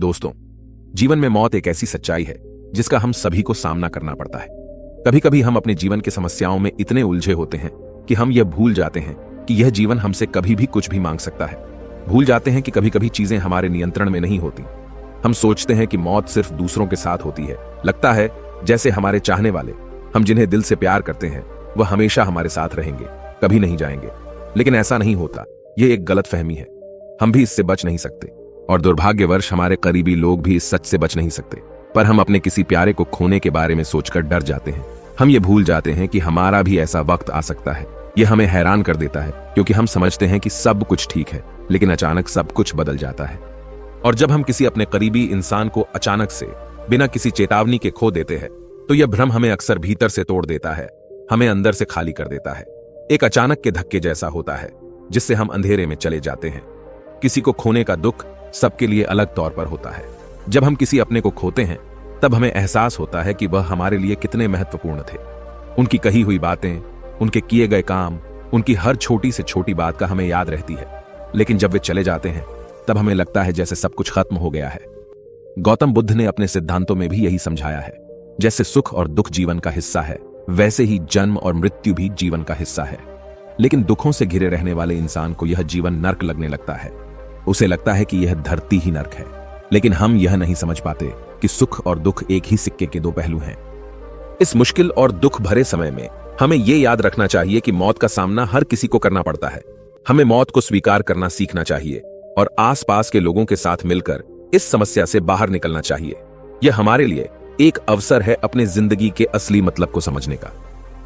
दोस्तों, जीवन में मौत एक ऐसी सच्चाई है जिसका हम सभी को सामना करना पड़ता है। कभी कभी हम अपने जीवन की समस्याओं में इतने उलझे होते हैं कि हम यह भूल जाते हैं कि यह जीवन हमसे कभी भी कुछ भी मांग सकता है। भूल जाते हैं कि कभी कभी चीजें हमारे नियंत्रण में नहीं होती। हम सोचते हैं कि मौत सिर्फ दूसरों के साथ होती है। लगता है जैसे हमारे चाहने वाले, हम जिन्हें दिल से प्यार करते हैं, वह हमेशा हमारे साथ रहेंगे, कभी नहीं जाएंगे। लेकिन ऐसा नहीं होता। यह एक गलतफहमी है। हम भी इससे बच नहीं सकते और दुर्भाग्यवश हमारे करीबी लोग भी इस सच से बच नहीं सकते। पर हम अपने किसी प्यारे को खोने के बारे में सोचकर डर जाते हैं। हम ये भूल जाते हैं कि हमारा भी ऐसा वक्त आ सकता है। यह हमें हैरान कर देता है क्योंकि हम समझते हैं कि सब कुछ ठीक है, लेकिन अचानक सब कुछ बदल जाता है। और जब हम किसी अपने करीबी इंसान को अचानक से बिना किसी चेतावनी के खो देते हैं तो यह भ्रम हमें अक्सर भीतर से तोड़ देता है, हमें अंदर से खाली कर देता है। एक अचानक के धक्के जैसा होता है जिससे हम अंधेरे में चले जाते हैं। किसी को खोने का दुख सबके लिए अलग तौर पर होता है। जब हम किसी अपने को खोते हैं तब हमें एहसास होता है कि वह हमारे लिए कितने महत्वपूर्ण थे। उनकी कही हुई बातें, उनके किए गए काम, उनकी हर छोटी से छोटी बात का हमें याद रहती है। लेकिन जब वे चले जाते हैं तब हमें लगता है जैसे सब कुछ खत्म हो गया है। गौतम बुद्ध ने अपने सिद्धांतों में भी यही समझाया है। जैसे सुख और दुख जीवन का हिस्सा है, वैसे ही जन्म और मृत्यु भी जीवन का हिस्सा है। लेकिन दुखों से घिरे रहने वाले इंसान को यह जीवन नर्क लगने लगता है। उसे लगता है कि यह धरती ही नर्क है। लेकिन हम यह नहीं समझ पाते कि सुख और दुख एक ही सिक्के के दो पहलू हैं। इस मुश्किल और दुख भरे समय में हमें यह याद रखना चाहिए कि मौत का सामना हर किसी को करना पड़ता है। हमें मौत को स्वीकार करना सीखना चाहिए और आसपास के लोगों के साथ मिलकर इस समस्या से बाहर निकलना चाहिए। यह हमारे लिए एक अवसर है अपने जिंदगी के असली मतलब को समझने का।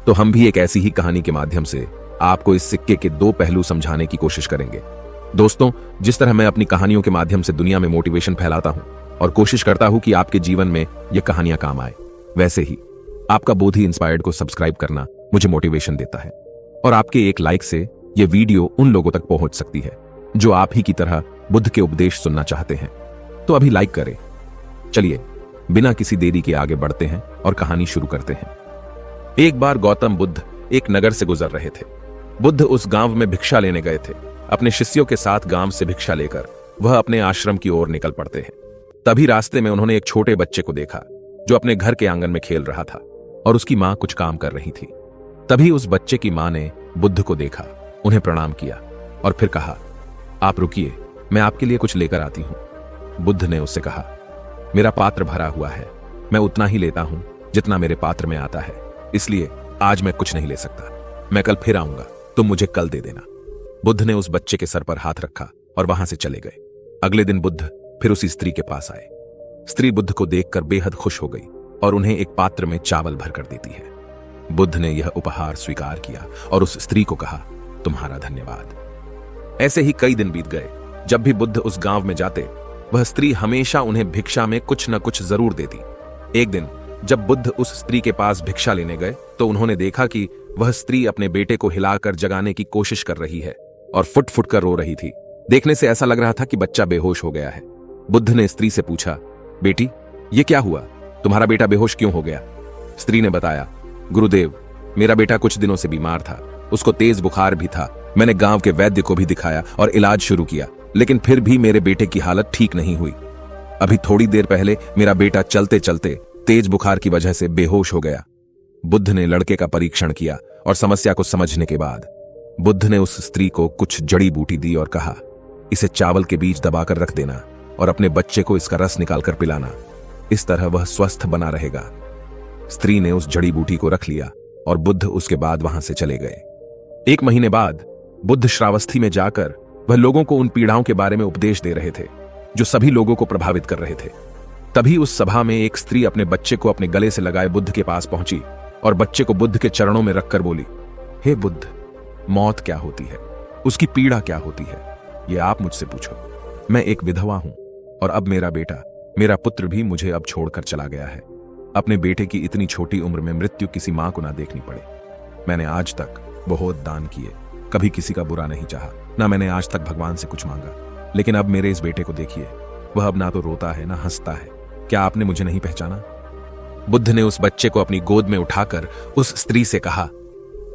तो हम भी एक ऐसी ही कहानी के माध्यम से आपको इस सिक्के के दो पहलू समझाने की कोशिश करेंगे। दोस्तों, जिस तरह मैं अपनी कहानियों के माध्यम से दुनिया में मोटिवेशन फैलाता हूं और कोशिश करता हूं कि आपके जीवन में यह कहानियां काम आए, वैसे ही आपका बोधी इंस्पायर्ड को सब्सक्राइब करना मुझे मोटिवेशन देता है। और आपके एक लाइक से यह वीडियो उन लोगों तक पहुंच सकती है जो आप ही की तरह बुद्ध के उपदेश सुनना चाहते हैं। तो अभी लाइक करें। चलिए बिना किसी देरी के आगे बढ़ते हैं और कहानी शुरू करते हैं। एक बार गौतम बुद्ध एक नगर से गुजर रहे थे। बुद्ध उस गांव में भिक्षा लेने गए थे। अपने शिष्यों के साथ गांव से भिक्षा लेकर वह अपने आश्रम की ओर निकल पड़ते हैं। तभी रास्ते में उन्होंने एक छोटे बच्चे को देखा जो अपने घर के आंगन में खेल रहा था और उसकी मां कुछ काम कर रही थी। तभी उस बच्चे की मां ने बुद्ध को देखा, उन्हें प्रणाम किया और फिर कहा, आप रुकिए, मैं आपके लिए कुछ लेकर आती हूं। बुद्ध ने उससे कहा, मेरा पात्र भरा हुआ है, मैं उतना ही लेता हूं जितना मेरे पात्र में आता है, इसलिए आज मैं कुछ नहीं ले सकता। मैं कल फिर आऊंगा, तुम मुझे कल दे देना। बुद्ध ने उस बच्चे के सर पर हाथ रखा और वहां से चले गए। अगले दिन बुद्ध फिर उसी स्त्री के पास आए। स्त्री बुद्ध को देखकर बेहद खुश हो गई और उन्हें एक पात्र में चावल भर कर देती है। बुद्ध ने यह उपहार स्वीकार किया और उस स्त्री को कहा, तुम्हारा धन्यवाद। ऐसे ही कई दिन बीत गए। जब भी बुद्ध उस गांव में जाते, वह स्त्री हमेशा उन्हें भिक्षा में कुछ न कुछ जरूर देती। एक दिन जब बुद्ध उस स्त्री के पास भिक्षा लेने गए तो उन्होंने देखा कि वह स्त्री अपने बेटे को हिलाकर जगाने की कोशिश कर रही है और फुट फुट कर रो रही थी। देखने से ऐसा लग रहा था कि बच्चा बेहोश हो गया है। बुद्ध ने स्त्री से पूछा, बेटी, ये क्या हुआ? तुम्हारा बेटा बेहोश क्यों हो गया? स्त्री ने बताया, गुरुदेव, मेरा बेटा कुछ दिनों से बीमार था, उसको तेज बुखार भी था। मैंने गांव के वैद्य को भी दिखाया और इलाज शुरू किया, लेकिन फिर भी मेरे बेटे की हालत ठीक नहीं हुई। अभी थोड़ी देर पहले मेरा बेटा चलते चलते तेज बुखार की वजह से बेहोश हो गया। बुद्ध ने लड़के का परीक्षण किया और समस्या को समझने के बाद बुद्ध ने उस स्त्री को कुछ जड़ी बूटी दी और कहा, इसे चावल के बीज दबाकर रख देना और अपने बच्चे को इसका रस निकालकर पिलाना। इस तरह वह स्वस्थ बना रहेगा। स्त्री ने उस जड़ी बूटी को रख लिया और बुद्ध उसके बाद वहां से चले गए। एक महीने बाद बुद्ध श्रावस्ती में जाकर वह लोगों को उन पीड़ाओं के बारे में उपदेश दे रहे थे जो सभी लोगों को प्रभावित कर रहे थे। तभी उस सभा में एक स्त्री अपने बच्चे को अपने गले से लगाए बुद्ध के पास पहुंची और बच्चे को बुद्ध के चरणों में रखकर बोली, हे बुद्ध, मौत क्या होती है? उसकी पीड़ा क्या होती है? ये आप मुझसे पूछो। मैं एक विधवा हूं और अब मेरा बेटा, मेरा पुत्र भी मुझे अब छोड़कर चला गया है। अपने बेटे की इतनी छोटी उम्र में मृत्यु किसी मां को ना देखनी पड़े। मैंने आज तक बहुत दान किए, कभी किसी का बुरा नहीं चाहा, ना मैंने आज तक भगवान से कुछ मांगा। लेकिन अब मेरे इस बेटे को देखिए, वह अब ना तो रोता है ना हंसता है। क्या आपने मुझे नहीं पहचाना? बुद्ध ने उस बच्चे को अपनी गोद में उठाकर उस स्त्री से कहा,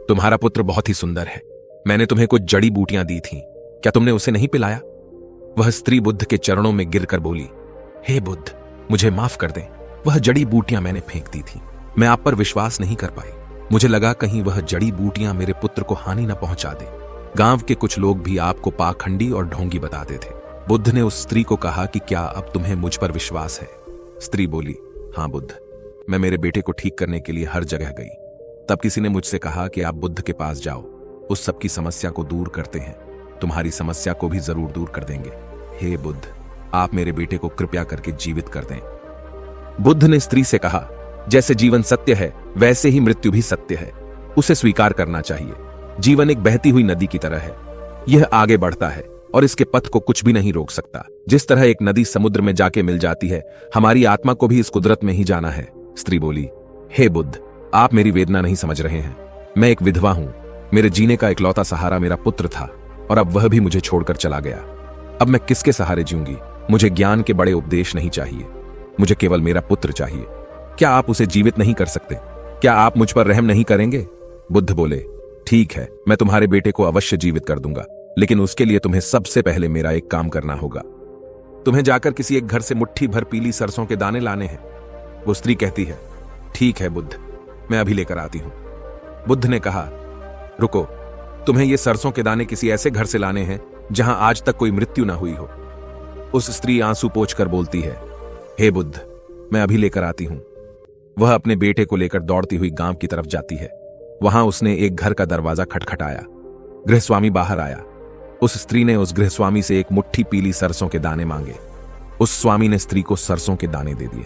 तुम्हारा पुत्र बहुत ही सुंदर है। मैंने तुम्हें कुछ जड़ी बूटियां दी थीं, क्या तुमने उसे नहीं पिलाया? वह स्त्री बुद्ध के चरणों में गिरकर बोली, हे बुद्ध, मुझे माफ कर दें। वह जड़ी बूटियां मैंने फेंक दी थी। मैं आप पर विश्वास नहीं कर पाई। मुझे लगा कहीं वह जड़ी बूटियां मेरे पुत्र को हानि न पहुंचा दे। गांव के कुछ लोग भी आपको पाखंडी और ढोंगी बताते थे। बुद्ध ने उस स्त्री को कहा कि क्या अब तुम्हें मुझ पर विश्वास है? स्त्री बोली, हाँ बुद्ध, मैं मेरे बेटे को ठीक करने के लिए हर जगह गई। तब किसी ने मुझसे कहा कि आप बुद्ध के पास जाओ, उस सबकी समस्या को दूर करते हैं, तुम्हारी समस्या को भी जरूर दूर कर देंगे। हे बुद्ध, आप मेरे बेटे को कृपया करके जीवित कर दें। बुद्ध ने स्त्री से कहा, जैसे जीवन सत्य है वैसे ही मृत्यु भी सत्य है, उसे स्वीकार करना चाहिए। जीवन एक बहती हुई नदी की तरह है, यह आगे बढ़ता है और इसके पथ को कुछ भी नहीं रोक सकता। जिस तरह एक नदी समुद्र में जाके मिल जाती है, हमारी आत्मा को भी इस कुदरत में ही जाना है। स्त्री बोली, हे बुद्ध, आप मेरी वेदना नहीं समझ रहे हैं। मैं एक विधवा हूं, मेरे जीने का इकलौता सहारा मेरा पुत्र था और अब वह भी मुझे छोड़कर चला गया। अब मैं किसके सहारे जीऊंगी? मुझे ज्ञान के बड़े उपदेश नहीं चाहिए, मुझे केवल मेरा पुत्र चाहिए। क्या आप उसे जीवित नहीं कर सकते? क्या आप मुझ पर रहम नहीं करेंगे? बुद्ध बोले, ठीक है, मैं तुम्हारे बेटे को अवश्य जीवित कर दूंगा, लेकिन उसके लिए तुम्हें सबसे पहले मेरा एक काम करना होगा। तुम्हें जाकर किसी एक घर से मुट्ठी भर पीली सरसों के दाने लाने हैं। वो स्त्री कहती है, ठीक है बुद्ध, मैं अभी लेकर आती हूं। बुद्ध ने कहा, रुको, तुम्हें ये सरसों के दाने किसी ऐसे घर से लाने हैं जहां आज तक कोई मृत्यु ना हुई हो। उस स्त्री आंसू पोंछकर बोलती है, हे बुद्ध, मैं अभी लेकर आती हूं। वह अपने बेटे को लेकर दौड़ती हुई गांव की तरफ जाती है। वहां उसने एक घर का दरवाजा खटखटाया। गृहस्वामी बाहर आया। उस स्त्री ने उस गृहस्वामी से एक मुट्ठी पीली सरसों के दाने मांगे। उस स्वामी ने स्त्री को सरसों के दाने दे दिए।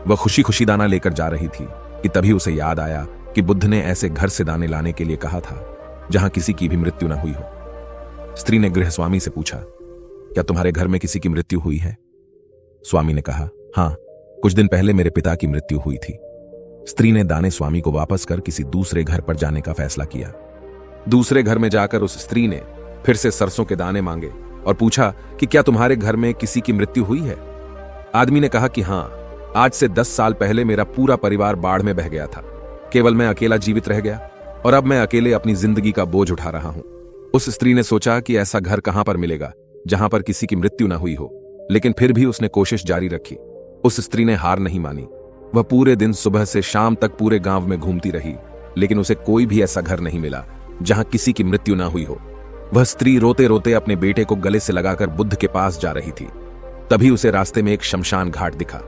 वह खुशी खुशी दाना लेकर जा रही थी कि तभी उसे याद आया कि बुद्ध ने ऐसे घर से दाने लाने के लिए कहा था जहां किसी की भी मृत्यु न हुई हो। स्त्री ने गृहस्वामी से पूछा, क्या तुम्हारे घर में किसी की मृत्यु हुई है? स्वामी ने कहा, हां, कुछ दिन पहले मेरे पिता की मृत्यु हुई थी। स्त्री ने दाने स्वामी को वापस कर किसी दूसरे घर पर जाने का फैसला किया। दूसरे घर में जाकर उस स्त्री ने फिर से सरसों के दाने मांगे और पूछा कि क्या तुम्हारे घर में किसी की मृत्यु हुई है? आदमी ने कहा कि हां, आज से 10 साल पहले मेरा पूरा परिवार बाढ़ में बह गया था। केवल मैं अकेला जीवित रह गया और अब मैं अकेले अपनी जिंदगी का बोझ उठा रहा हूं। उस स्त्री ने सोचा कि ऐसा घर कहां पर मिलेगा जहां पर किसी की मृत्यु ना हुई हो, लेकिन फिर भी उसने कोशिश जारी रखी। उस स्त्री ने हार नहीं मानी। वह पूरे दिन सुबह से शाम तक पूरे गांव में घूमती रही, लेकिन उसे कोई भी ऐसा घर नहीं मिला जहां किसी की मृत्यु ना हुई हो। वह स्त्री रोते रोते अपने बेटे को गले से लगाकर बुद्ध के पास जा रही थी। तभी उसे रास्ते में एक शमशान घाट दिखा।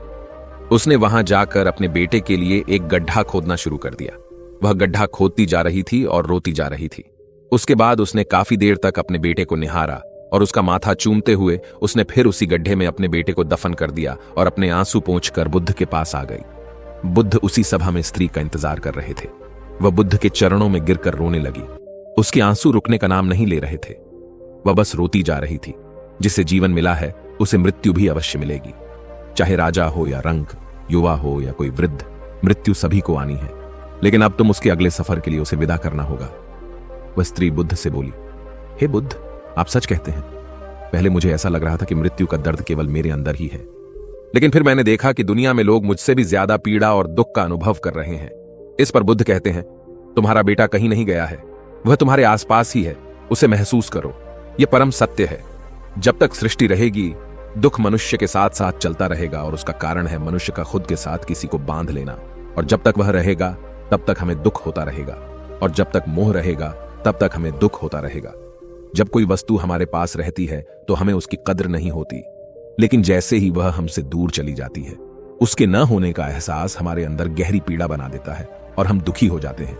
उसने वहां जाकर अपने बेटे के लिए एक गड्ढा खोदना शुरू कर दिया। वह गड्ढा खोदती जा रही थी और रोती जा रही थी। उसके बाद उसने काफी देर तक अपने बेटे को निहारा और उसका माथा चूमते हुए उसने फिर उसी गड्ढे में अपने बेटे को दफन कर दिया और अपने आंसू पोंछकर बुद्ध के पास आ गई। बुद्ध उसी सभा में स्त्री का इंतजार कर रहे थे। वह बुद्ध के चरणों में गिरकर रोने लगी। उसके आंसू रुकने का नाम नहीं ले रहे थे। वह बस रोती जा रही थी। जिसे जीवन मिला है उसे मृत्यु भी अवश्य मिलेगी। चाहे राजा हो या रंक, युवा हो या कोई वृद्ध, मृत्यु सभी को आनी है, लेकिन अब तुम उसके अगले सफर के लिए उसे विदा करना होगा। वह स्त्री बुद्ध से बोली, हे बुद्ध, आप सच कहते हैं। पहले मुझे ऐसा लग रहा था कि मृत्यु का दर्द केवल मेरे अंदर ही है, लेकिन फिर मैंने देखा कि दुनिया में लोग मुझसे भी ज्यादा पीड़ा और दुख का अनुभव कर रहे हैं। इस पर बुद्ध कहते हैं, तुम्हारा बेटा कहीं नहीं गया है, वह तुम्हारे आसपास ही है, उसे महसूस करो। यह परम सत्य है। जब तक सृष्टि रहेगी, दुख मनुष्य के साथ साथ चलता रहेगा और उसका कारण है मनुष्य का खुद के साथ किसी को बांध लेना। और जब तक वह रहेगा तब तक हमें दुख होता रहेगा, और जब तक मोह रहेगा तब तक हमें दुख होता रहेगा। जब कोई वस्तु हमारे पास रहती है तो हमें उसकी कद्र नहीं होती, लेकिन जैसे ही वह हमसे दूर चली जाती है, उसके न होने का एहसास हमारे अंदर गहरी पीड़ा बना देता है और हम दुखी हो जाते हैं।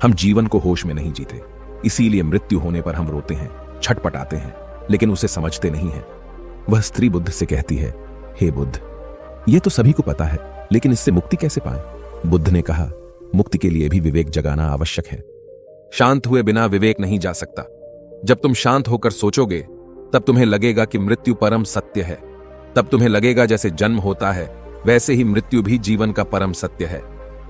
हम जीवन को होश में नहीं जीते, इसीलिए मृत्यु होने पर हम रोते हैं, छटपटाते हैं, लेकिन उसे समझते नहीं हैं। वह स्त्री बुद्ध से कहती है, हे बुद्ध, यह तो सभी को पता है, लेकिन इससे मुक्ति कैसे पाएं? बुद्ध ने कहा, मुक्ति के लिए भी विवेक जगाना आवश्यक है। शांत हुए बिना विवेक नहीं जा सकता। जब तुम शांत होकर सोचोगे तब तुम्हें लगेगा कि मृत्यु परम सत्य है। तब तुम्हें लगेगा जैसे जन्म होता है वैसे ही मृत्यु भी जीवन का परम सत्य है।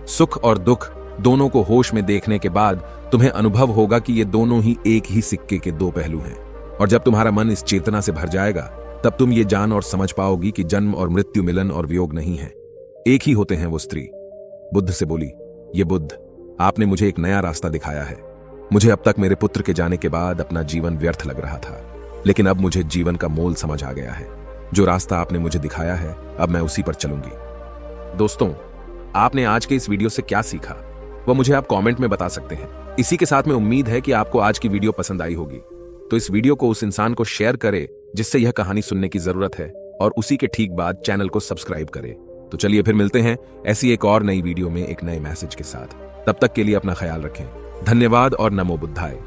सुख और दुख दोनों को होश में देखने के बाद तुम्हें अनुभव होगा कि ये दोनों ही एक ही सिक्के के दो पहलू हैं। और जब तुम्हारा मन इस चेतना से भर जाएगा तब तुम ये जान और समझ पाओगी कि जन्म और मृत्यु मिलन और वियोग नहीं है, एक ही होते हैं। वो स्त्री बुद्ध से बोली, ये बुद्ध, आपने मुझे एक नया रास्ता दिखाया है। मुझे अब तक मेरे पुत्र के जाने के बाद अपना जीवन व्यर्थ लग रहा था, लेकिन अब मुझे जीवन का मोल समझ आ गया है। जो रास्ता आपने मुझे दिखाया है अब मैं उसी पर चलूंगी। दोस्तों, आपने आज के इस वीडियो से क्या सीखा वो मुझे आप कमेंट में बता सकते हैं। इसी के साथ में उम्मीद है कि आपको आज की वीडियो पसंद आई होगी, तो इस वीडियो को उस इंसान को शेयर करें जिससे यह कहानी सुनने की जरूरत है, और उसी के ठीक बाद चैनल को सब्सक्राइब करें। तो चलिए फिर मिलते हैं ऐसी एक और नई वीडियो में एक नए मैसेज के साथ। तब तक के लिए अपना ख्याल रखें। धन्यवाद और नमो बुद्धाय।